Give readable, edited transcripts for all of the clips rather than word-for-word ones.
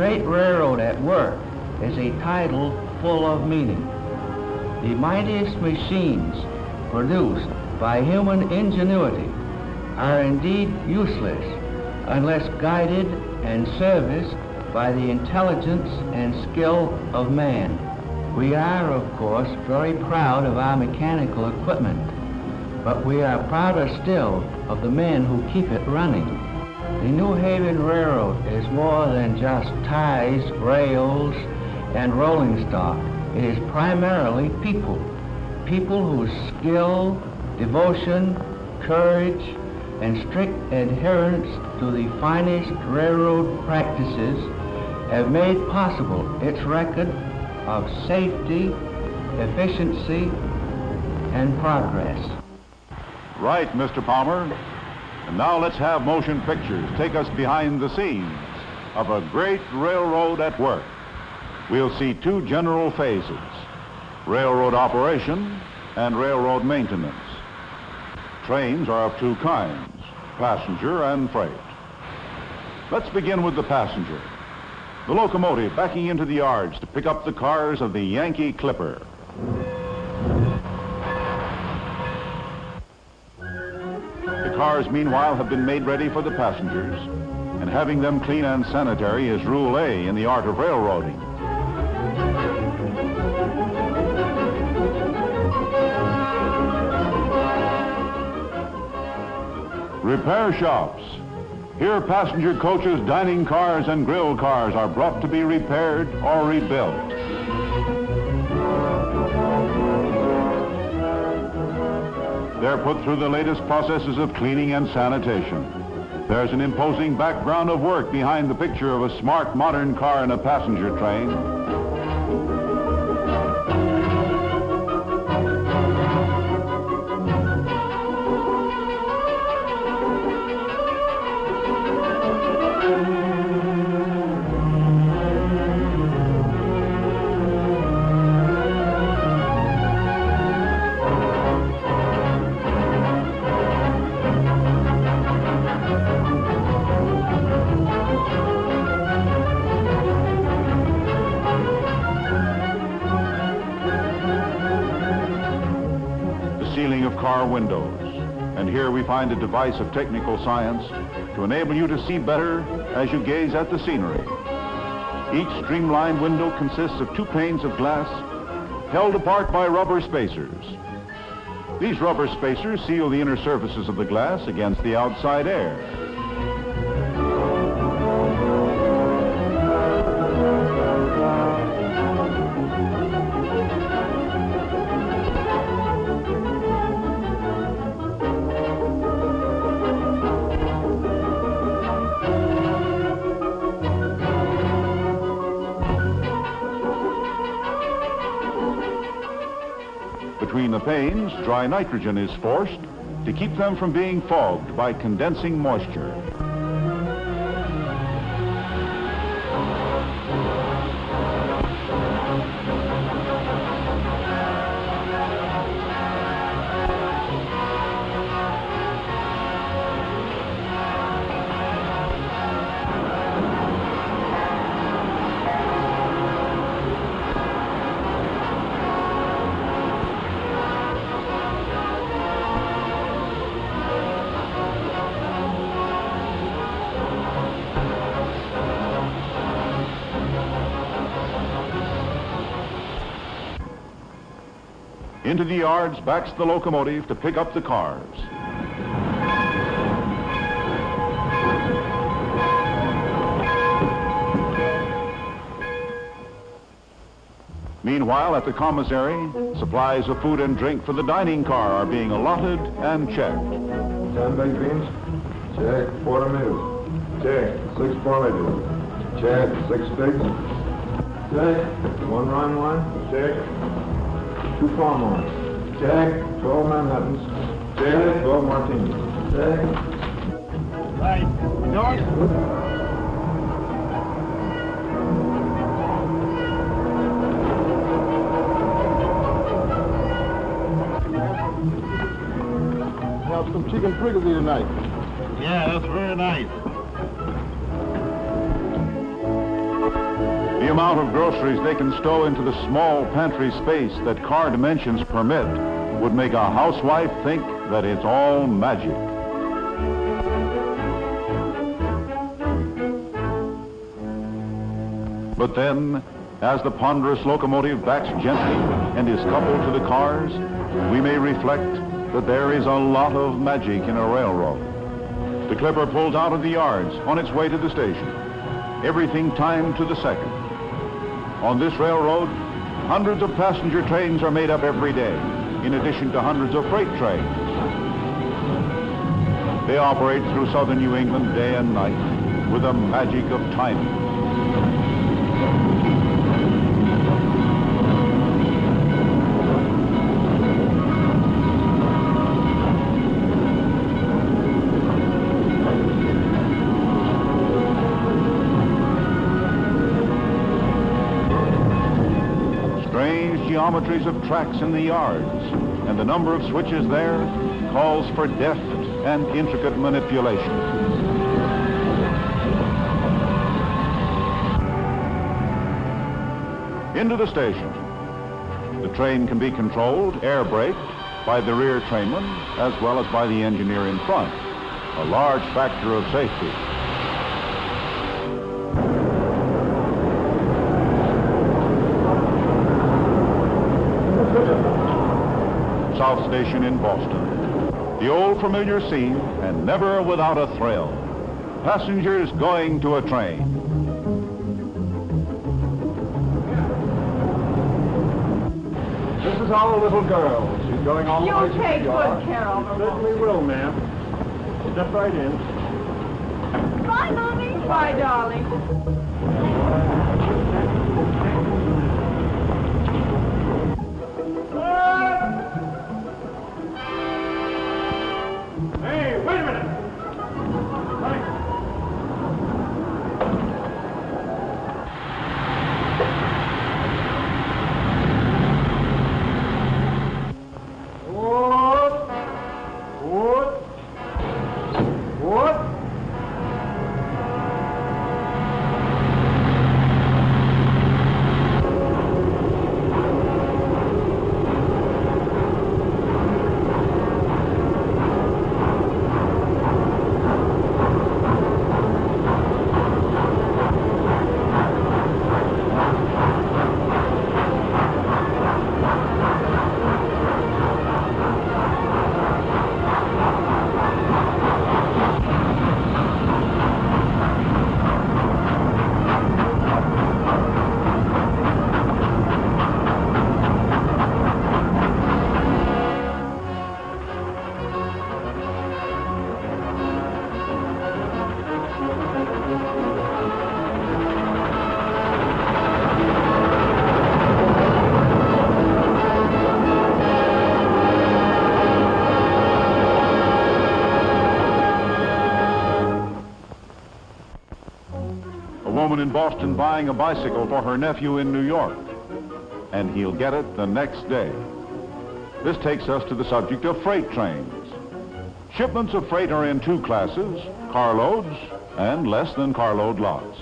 great railroad at work is a title full of meaning. The mightiest machines produced by human ingenuity are indeed useless unless guided and serviced by the intelligence and skill of man. We are, of course, very proud of our mechanical equipment, but we are prouder still of the men who keep it running. The New Haven Railroad is more than just ties, rails, and rolling stock. It is primarily people. People whose skill, devotion, courage, and strict adherence to the finest railroad practices have made possible its record of safety, efficiency, and progress. Right, Mr. Palmer. And now let's have motion pictures take us behind the scenes of a great railroad at work. We'll see two general phases: railroad operation and railroad maintenance. Trains are of two kinds, passenger and freight. Let's begin with the passenger. The locomotive backing into the yards to pick up the cars of the Yankee Clipper. The cars, meanwhile, have been made ready for the passengers, and having them clean and sanitary is Rule A in the art of railroading. Repair shops. Here, passenger coaches, dining cars, and grill cars are brought to be repaired or rebuilt. They're put through the latest processes of cleaning and sanitation. There's an imposing background of work behind the picture of a smart, modern car in a passenger train. Car windows. And here we find a device of technical science to enable you to see better as you gaze at the scenery. Each streamlined window consists of two panes of glass held apart by rubber spacers. These rubber spacers seal the inner surfaces of the glass against the outside air. Between the panes, dry nitrogen is forced to keep them from being fogged by condensing moisture. Into the yards backs the locomotive to pick up the cars. Meanwhile, at the commissary, supplies of food and drink for the dining car are being allotted and checked. 10 baked beans? Check. 4 tomatoes? Check. 6 porridges? Check. 6 steaks? Check. 1 rye wine? Check. 2 palm wines? Check. 12 Manhattans? Check. 12 martinis? Check. Right. North. Have some chicken fricassee tonight. Yeah, that's very nice. The amount of groceries they can stow into the small pantry space that car dimensions permit would make a housewife think that it's all magic. But then, as the ponderous locomotive backs gently and is coupled to the cars, we may reflect that there is a lot of magic in a railroad. The clipper pulls out of the yards on its way to the station. Everything timed to the second. On this railroad, hundreds of passenger trains are made up every day, in addition to hundreds of freight trains. They operate through southern New England day and night with the magic of timing. Geometries of tracks in the yards, and the number of switches there calls for deft and intricate manipulation. Into the station. The train can be controlled, air braked, by the rear trainman as well as by the engineer in front, a large factor of safety. South Station in Boston. The old familiar scene, and never without a thrill. Passengers going to a train. This is our little girl. She's going all the way to You'll take New York. good care of her. Certainly will, ma'am. Step right in. Bye, Mommy. Bye, darling. Hey, wait a minute. In Boston buying a bicycle for her nephew in New York, and he'll get it the next day. This takes us to the subject of freight trains. Shipments of freight are in two classes, carloads and less than carload lots.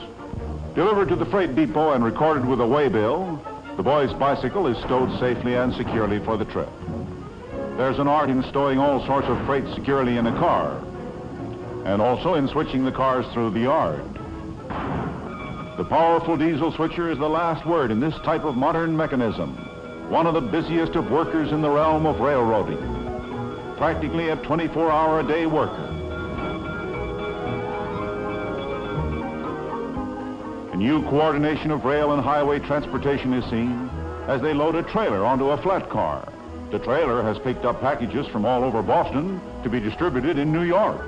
Delivered to the freight depot and recorded with a waybill, the boy's bicycle is stowed safely and securely for the trip. There's an art in stowing all sorts of freight securely in a car, and also in switching the cars through the yard. The powerful diesel switcher is the last word in this type of modern mechanism, one of the busiest of workers in the realm of railroading, practically a 24-hour-a-day worker. A new coordination of rail and highway transportation is seen as they load a trailer onto a flat car. The trailer has picked up packages from all over Boston to be distributed in New York.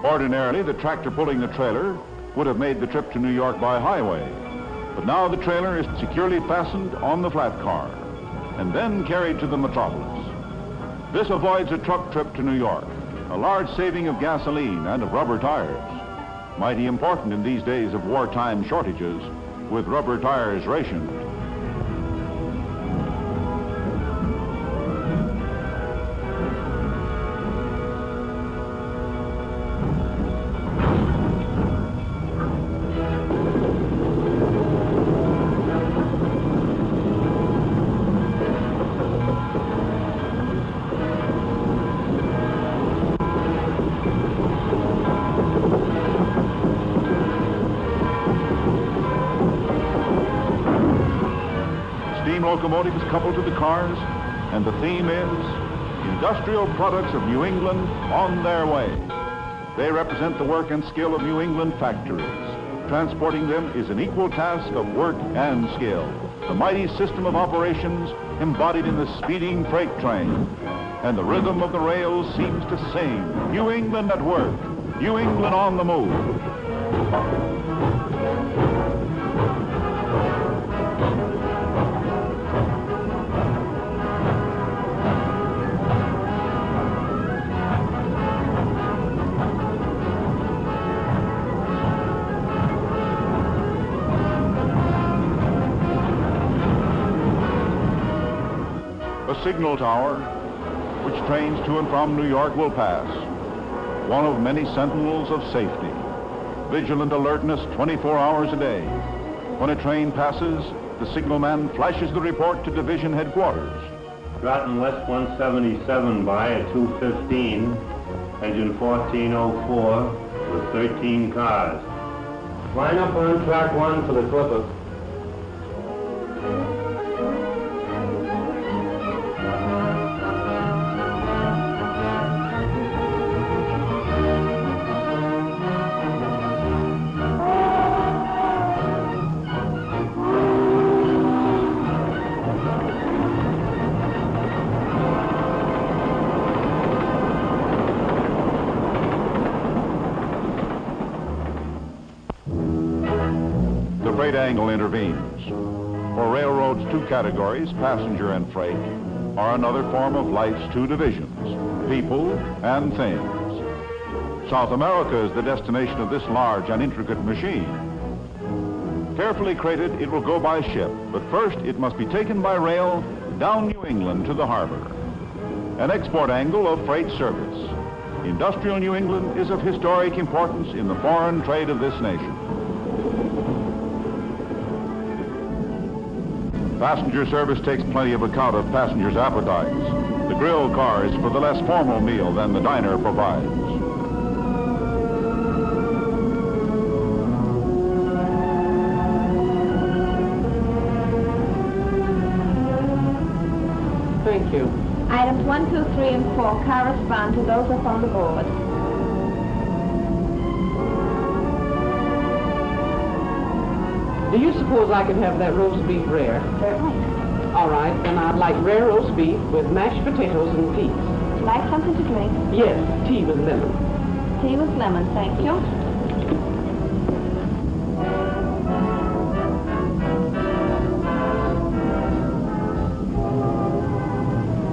Ordinarily, the tractor pulling the trailer would have made the trip to New York by highway. But now the trailer is securely fastened on the flat car and then carried to the metropolis. This avoids a truck trip to New York, a large saving of gasoline and of rubber tires. Mighty important in these days of wartime shortages with rubber tires rationed. locomotive is coupled to the cars, and the theme is Industrial Products of New England on their way. They represent the work and skill of New England factories. Transporting them is an equal task of work and skill. The mighty system of operations embodied in the speeding freight train. And the rhythm of the rails seems to sing, New England at work, New England on the move. A signal tower, which trains to and from New York will pass. One of many sentinels of safety. Vigilant alertness 24 hours a day. When a train passes, the signalman flashes the report to division headquarters. Groton West 177 by at 2:15, engine 1404 with 13 cars. Line up on track 1 for the Clipper. Freight angle intervenes. For railroad's two categories, passenger and freight, are another form of life's two divisions, people and things. South America is the destination of this large and intricate machine. Carefully crated, it will go by ship, but first it must be taken by rail down New England to the harbor. An export angle of freight service. Industrial New England is of historic importance in the foreign trade of this nation. Passenger service takes plenty of account of passengers' appetites. The grill car is for the less formal meal than the diner provides. Thank you. Items 1, 2, 3, and 4 correspond to those up on the board. Do you suppose I could have that roast beef rare? Certainly. All right, then I'd like rare roast beef with mashed potatoes and peas. Would you like something to drink? Yes, tea with lemon. Tea with lemon, thank you.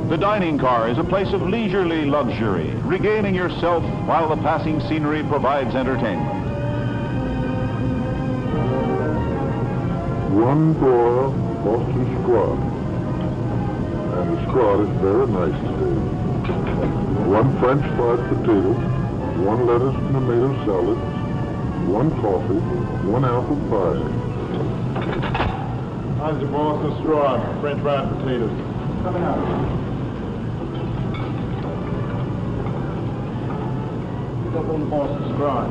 The dining car is a place of leisurely luxury, regaling yourself while the passing scenery provides entertainment. One boiled Boston scrod. And the scrod is very nice today. One French fried potato, one lettuce and tomato salad, one coffee, one apple pie. How's your Boston scrod? French fried potatoes. Coming out. Pick up on the Boston scrod.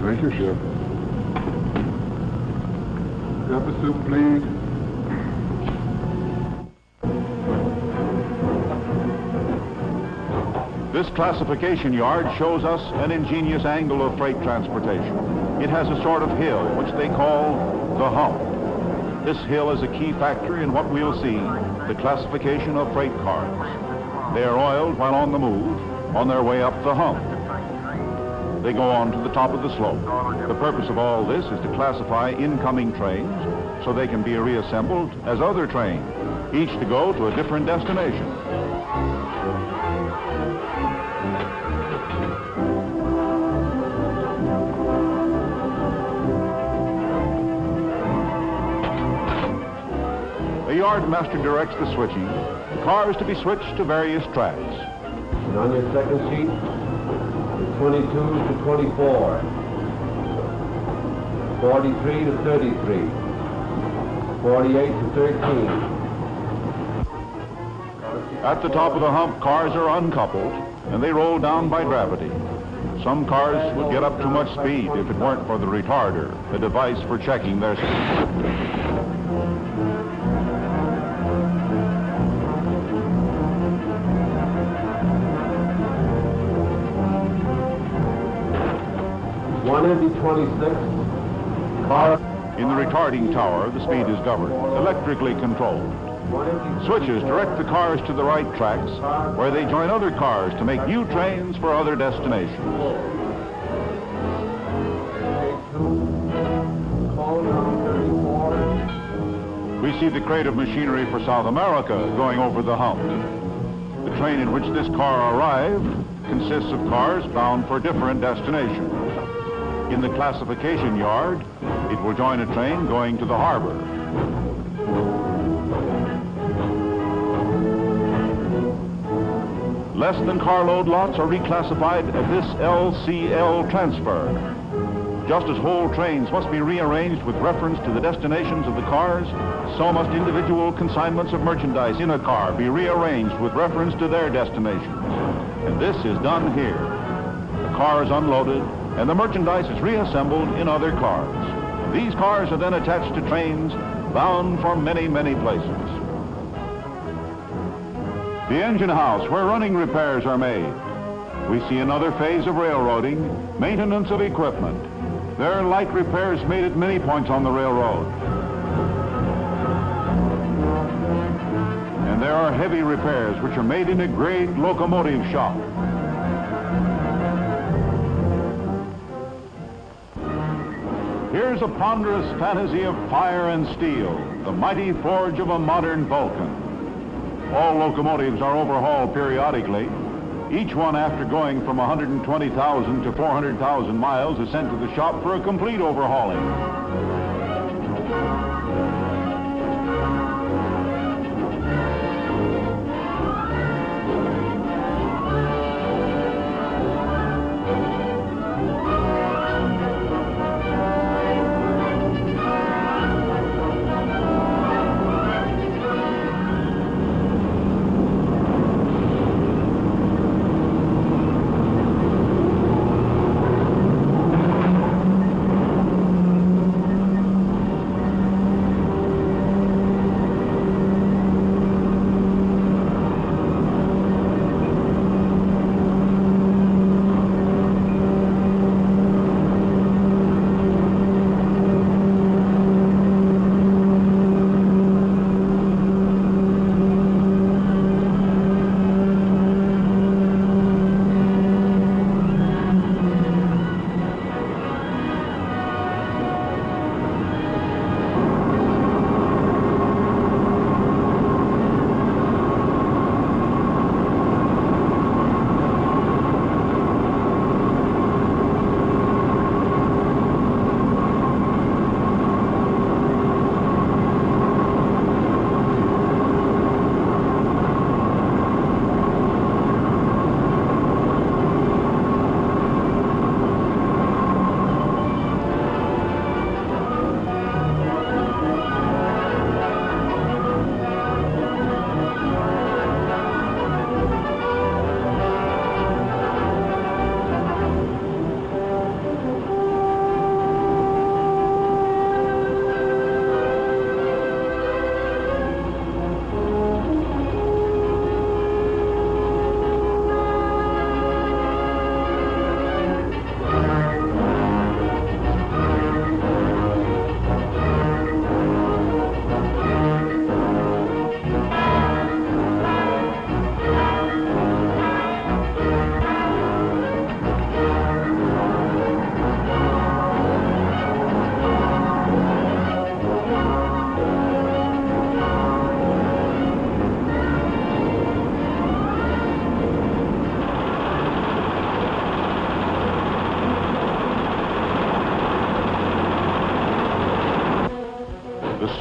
Thank you, Chef. Pepper soup, please. This classification yard shows us an ingenious angle of freight transportation. It has a sort of hill, which they call the hump. This hill is a key factor in what we'll see, the classification of freight cars. They are oiled while on the move, on their way up the hump. They go on to the top of the slope. The purpose of all this is to classify incoming trains so they can be reassembled as other trains, each to go to a different destination. The yard master directs the switching. The car is to be switched to various tracks. And on your second sheet, 22 to 24, 43 to 33, 48 to 13. At the top of the hump, cars are uncoupled, and they roll down by gravity. Some cars would get up too much speed if it weren't for the retarder, a device for checking their speed. In the retarding tower, the speed is governed, electrically controlled. Switches direct the cars to the right tracks, where they join other cars to make new trains for other destinations. We see the crate of machinery for South America going over the hump. The train in which this car arrived consists of cars bound for different destinations. In the classification yard, it will join a train going to the harbor. Less than carload lots are reclassified at this LCL transfer. Just as whole trains must be rearranged with reference to the destinations of the cars, so must individual consignments of merchandise in a car be rearranged with reference to their destinations. And this is done here. The car is unloaded, and the merchandise is reassembled in other cars. These cars are then attached to trains bound for many, many places. The engine house, where running repairs are made. We see another phase of railroading, maintenance of equipment. There are light repairs made at many points on the railroad. And there are heavy repairs which are made in a great locomotive shop. Here's a ponderous fantasy of fire and steel, the mighty forge of a modern Vulcan. All locomotives are overhauled periodically. Each one, after going from 120,000 to 400,000 miles, is sent to the shop for a complete overhauling.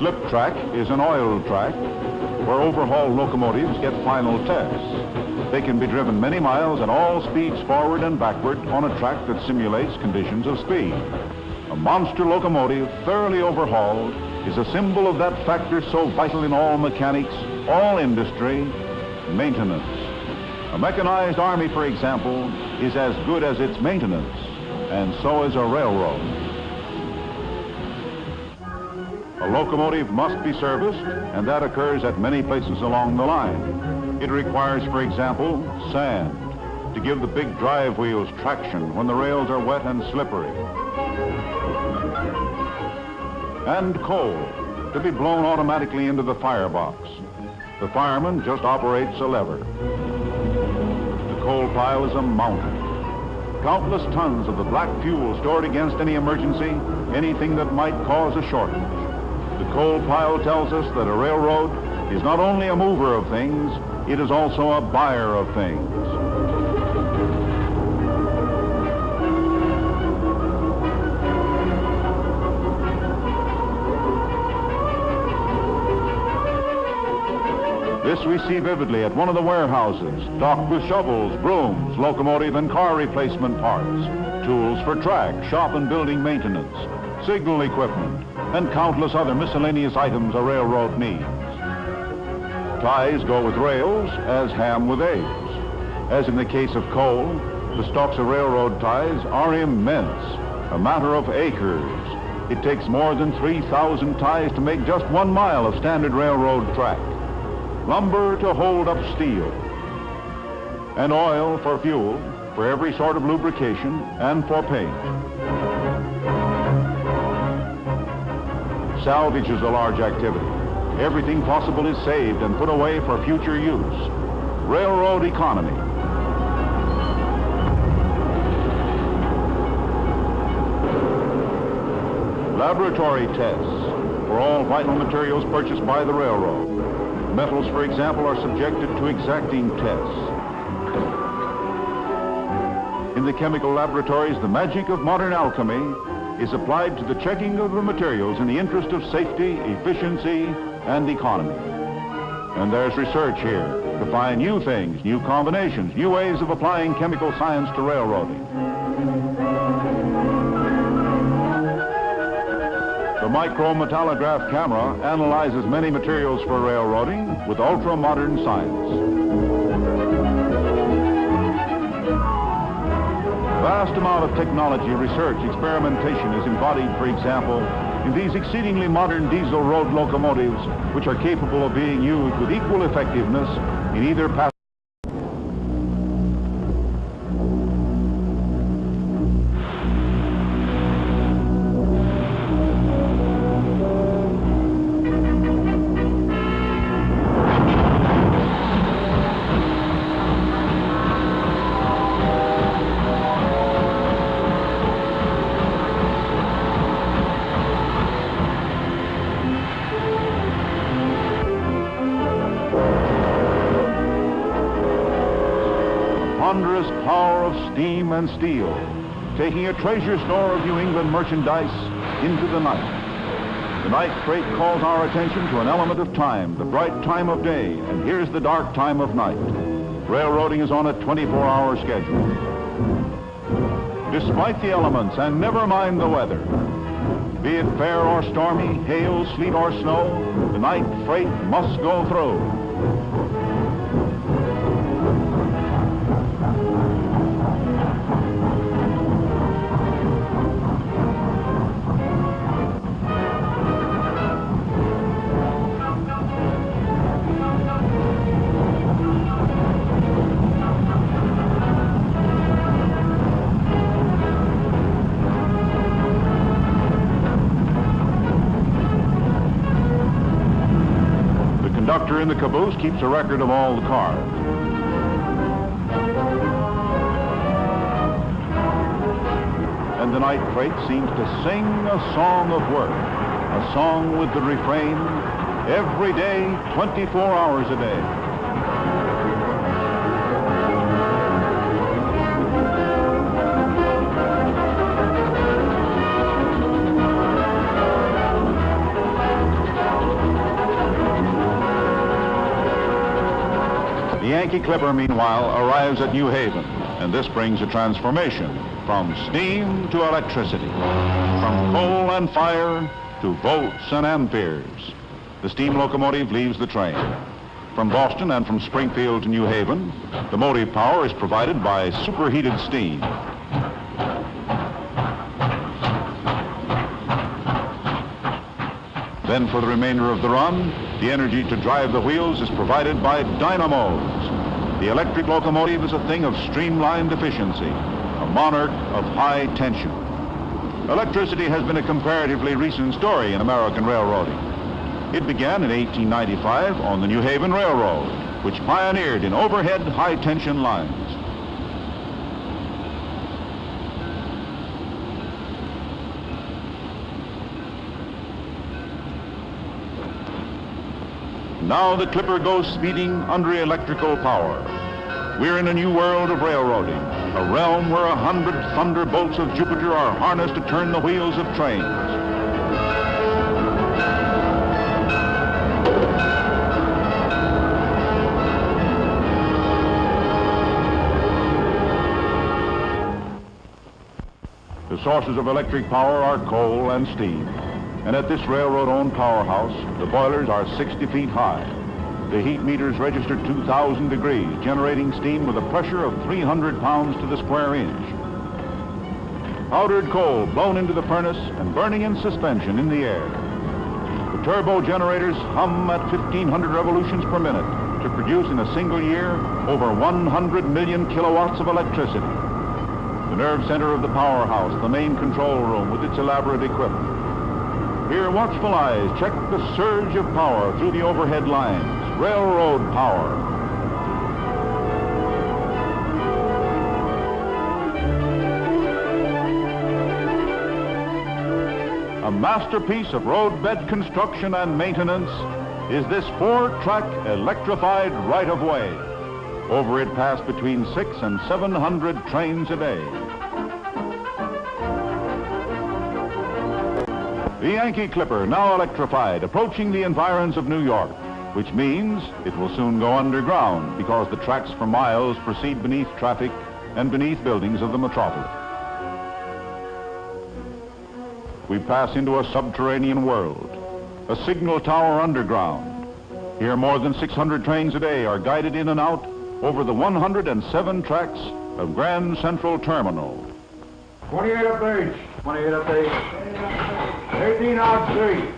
Slip track is an oil track where overhauled locomotives get final tests. They can be driven many miles at all speeds forward and backward on a track that simulates conditions of speed. A monster locomotive, thoroughly overhauled, is a symbol of that factor so vital in all mechanics, all industry, maintenance. A mechanized army, for example, is as good as its maintenance, and so is a railroad. A locomotive must be serviced, and that occurs at many places along the line. It requires, for example, sand to give the big drive wheels traction when the rails are wet and slippery, and coal to be blown automatically into the firebox. The fireman just operates a lever. The coal pile is a mountain. Countless tons of the black fuel stored against any emergency, anything that might cause a shortage. The coal pile tells us that a railroad is not only a mover of things, it is also a buyer of things. This we see vividly at one of the warehouses, stocked with shovels, brooms, locomotive and car replacement parts, tools for track, shop and building maintenance, signal equipment, and countless other miscellaneous items a railroad needs. Ties go with rails as ham with eggs. As in the case of coal, the stocks of railroad ties are immense, a matter of acres. It takes more than 3,000 ties to make just 1 mile of standard railroad track. Lumber to hold up steel, and oil for fuel, for every sort of lubrication, and for paint. Salvage is a large activity. Everything possible is saved and put away for future use. Railroad economy. Laboratory tests for all vital materials purchased by the railroad. Metals, for example, are subjected to exacting tests. In the chemical laboratories, the magic of modern alchemy is applied to the checking of the materials in the interest of safety, efficiency, and economy. And there's research here to find new things, new combinations, new ways of applying chemical science to railroading. The micrometallograph camera analyzes many materials for railroading with ultra-modern science. Vast amount of technology, research, experimentation is embodied, for example, in these exceedingly modern diesel road locomotives, which are capable of being used with equal effectiveness in either passenger. Ponderous power of steam and steel, taking a treasure store of New England merchandise into the night. The night freight calls our attention to an element of time, the bright time of day, and here's the dark time of night. Railroading is on a 24-hour schedule. Despite the elements, and never mind the weather, be it fair or stormy, hail, sleet, or snow, the night freight must go through. The conductor in the caboose keeps a record of all the cars. And the night freight seems to sing a song of work, a song with the refrain, every day, 24 hours a day. The Yankee Clipper, meanwhile, arrives at New Haven, and this brings a transformation from steam to electricity, from coal and fire to volts and amperes. The steam locomotive leaves the train. From Boston and from Springfield to New Haven, the motive power is provided by superheated steam. Then for the remainder of the run, the energy to drive the wheels is provided by dynamos. The electric locomotive is a thing of streamlined efficiency, a monarch of high tension. Electricity has been a comparatively recent story in American railroading. It began in 1895 on the New Haven Railroad, which pioneered in overhead high-tension lines. Now the clipper goes speeding under electrical power. We're in a new world of railroading, a realm where 100 thunderbolts of Jupiter are harnessed to turn the wheels of trains. The sources of electric power are coal and steam. And at this railroad-owned powerhouse, the boilers are 60 feet high. The heat meters register 2,000 degrees, generating steam with a pressure of 300 pounds to the square inch. Powdered coal blown into the furnace and burning in suspension in the air. The turbo generators hum at 1,500 revolutions per minute to produce in a single year over 100 million kilowatts of electricity. The nerve center of the powerhouse, the main control room with its elaborate equipment. Here, watchful eyes check the surge of power through the overhead lines, railroad power. A masterpiece of roadbed construction and maintenance is this 4-track electrified right-of-way. Over it pass between 600 and 700 trains a day. The Yankee Clipper, now electrified, approaching the environs of New York, which means it will soon go underground because the tracks for miles proceed beneath traffic and beneath buildings of the metropolis. We pass into a subterranean world, a signal tower underground. Here more than 600 trains a day are guided in and out over the 107 tracks of Grand Central Terminal. 28 up H. 28 up H. 18 out C.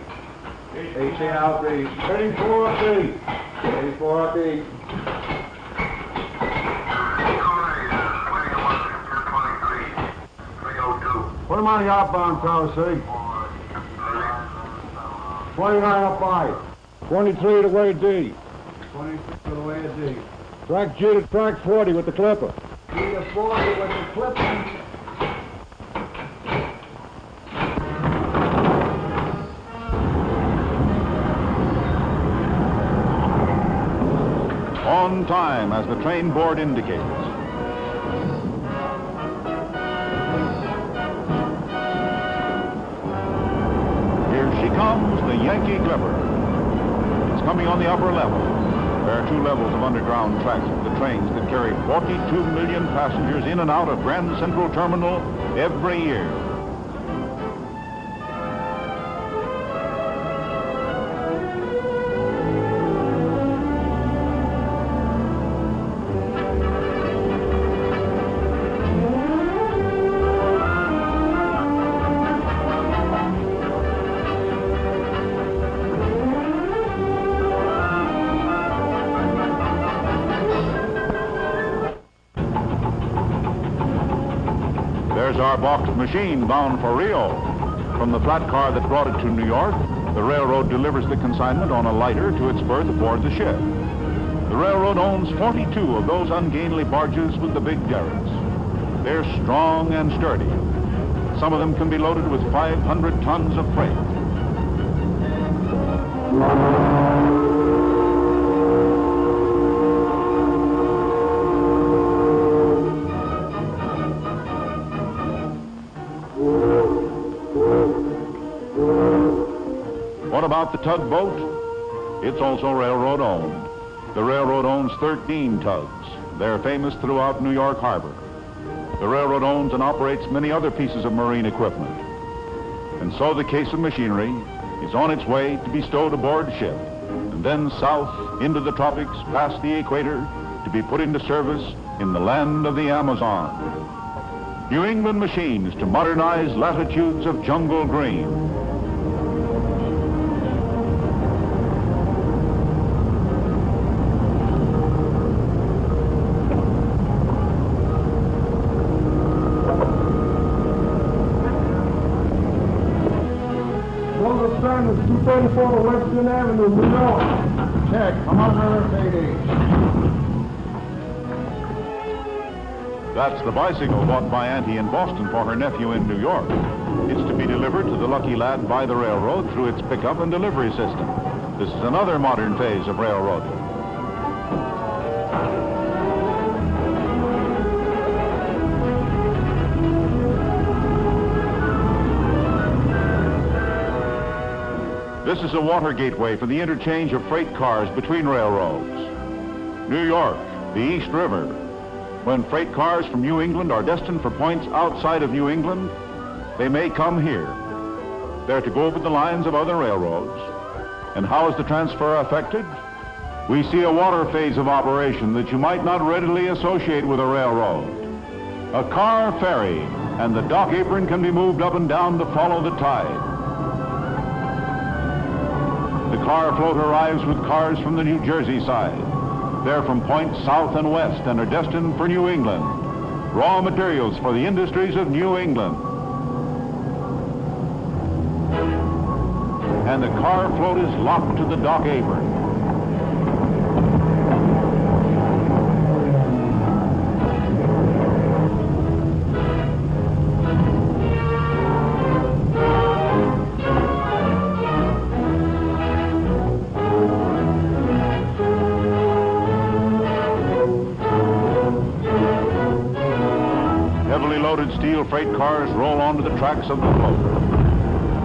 18 out B. 34 up D. 34 up D. Put him on the outbound tower, C. 29 up I. 23 to way D. 23 to the way of D. Track G to track 40 with the clipper. G to 40 with the clipper. On time, as the train board indicates. Here she comes, the Yankee Clipper. It's coming on the upper level. There are 2 levels of underground tracks for the trains that carry 42 million passengers in and out of Grand Central Terminal every year. There's our boxed machine bound for Rio. From the flat car that brought it to New York, the railroad delivers the consignment on a lighter to its berth aboard the ship. The railroad owns 42 of those ungainly barges with the big derricks. They're strong and sturdy. Some of them can be loaded with 500 tons of freight. What about the tugboat? It's also railroad owned. The railroad owns 13 tugs. They're famous throughout New York Harbor. The railroad owns and operates many other pieces of marine equipment. And so the case of machinery is on its way to be stowed aboard ship. And then south into the tropics, past the equator, to be put into service in the land of the Amazon. New England machines to modernize latitudes of jungle green. Local sign is 234 Western Avenue, New York. Check. Come on, That's the bicycle bought by Auntie in Boston for her nephew in New York. It's to be delivered to the lucky lad by the railroad through its pickup and delivery system. This is another modern phase of railroading. This is a water gateway for the interchange of freight cars between railroads. New York, the East River. When freight cars from New England are destined for points outside of New England, they may come here. They're to go over the lines of other railroads. And how is the transfer affected? We see a water phase of operation that you might not readily associate with a railroad. A car ferry, and the dock apron can be moved up and down to follow the tide. The car float arrives with cars from the New Jersey side. They're from points south and west and are destined for New England. Raw materials for the industries of New England. And the car float is locked to the dock apron. Heavily loaded steel freight cars roll onto the tracks of the float.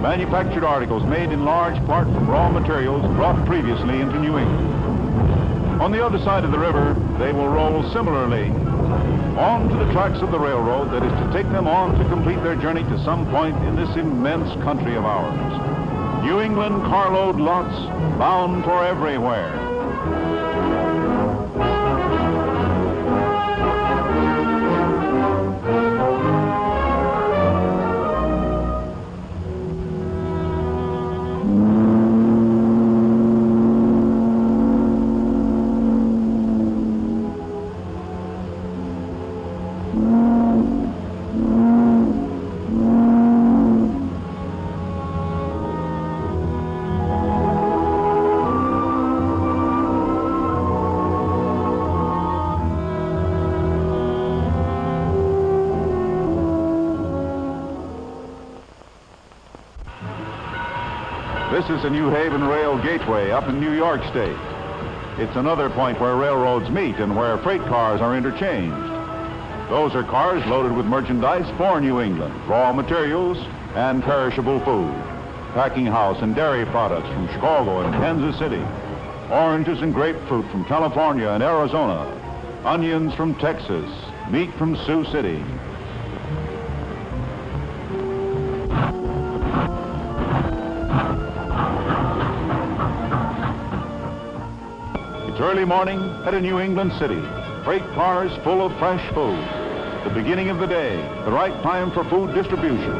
Manufactured articles made in large part from raw materials brought previously into New England. On the other side of the river, they will roll similarly onto the tracks of the railroad that is to take them on to complete their journey to some point in this immense country of ours. New England carload lots bound for everywhere. This is the New Haven Rail Gateway up in New York State. It's another point where railroads meet and where freight cars are interchanged. Those are cars loaded with merchandise for New England, raw materials and perishable food, packing house and dairy products from Chicago and Kansas City, oranges and grapefruit from California and Arizona, onions from Texas, meat from Sioux City. It's early morning at a New England city. Freight cars full of fresh food. The beginning of the day, the right time for food distribution.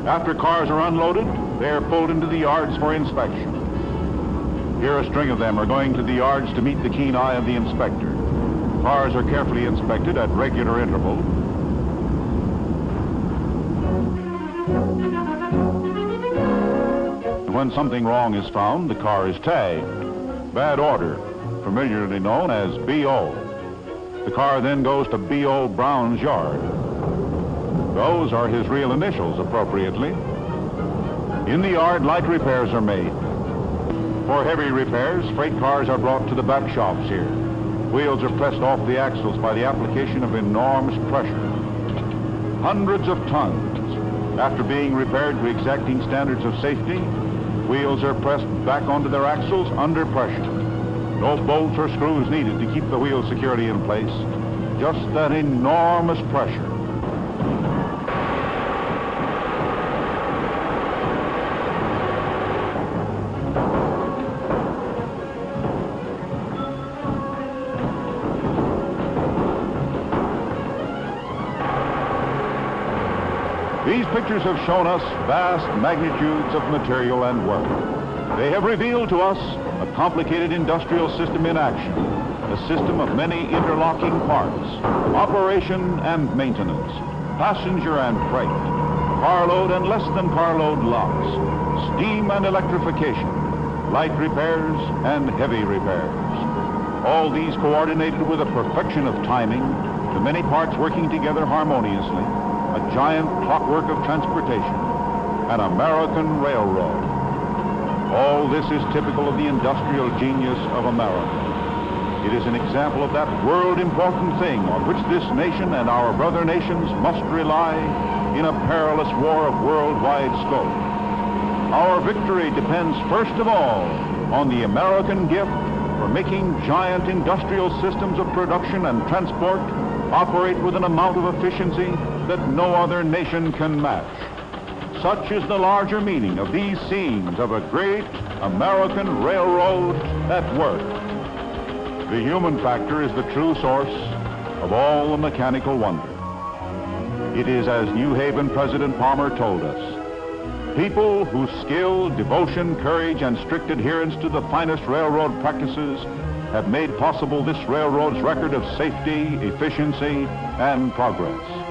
After cars are unloaded, they are pulled into the yards for inspection. Here a string of them are going to the yards to meet the keen eye of the inspector. Cars are carefully inspected at regular intervals. When something wrong is found, the car is tagged. Bad order, familiarly known as B.O. The car then goes to B.O. Brown's yard. Those are his real initials, appropriately. In the yard, light repairs are made. For heavy repairs, freight cars are brought to the back shops here. Wheels are pressed off the axles by the application of enormous pressure. Hundreds of tons. After being repaired to exacting standards of safety, wheels are pressed back onto their axles under pressure. No bolts or screws needed to keep the wheel securely in place. Just that enormous pressure. pictures have shown us vast magnitudes of material and work. They have revealed to us a complicated industrial system in action, a system of many interlocking parts, operation and maintenance, passenger and freight, carload and less than carload lots, steam and electrification, light repairs and heavy repairs. All these coordinated with a perfection of timing, the many parts working together harmoniously, a giant clockwork of transportation, an American railroad. All this is typical of the industrial genius of America. It is an example of that world-important thing on which this nation and our brother nations must rely in a perilous war of worldwide scope. Our victory depends first of all on the American gift for making giant industrial systems of production and transport operate with an amount of efficiency that no other nation can match. Such is the larger meaning of these scenes of a great American railroad at work. The human factor is the true source of all the mechanical wonder. It is as New Haven President Palmer told us, people whose skill, devotion, courage, and strict adherence to the finest railroad practices have made possible this railroad's record of safety, efficiency, and progress.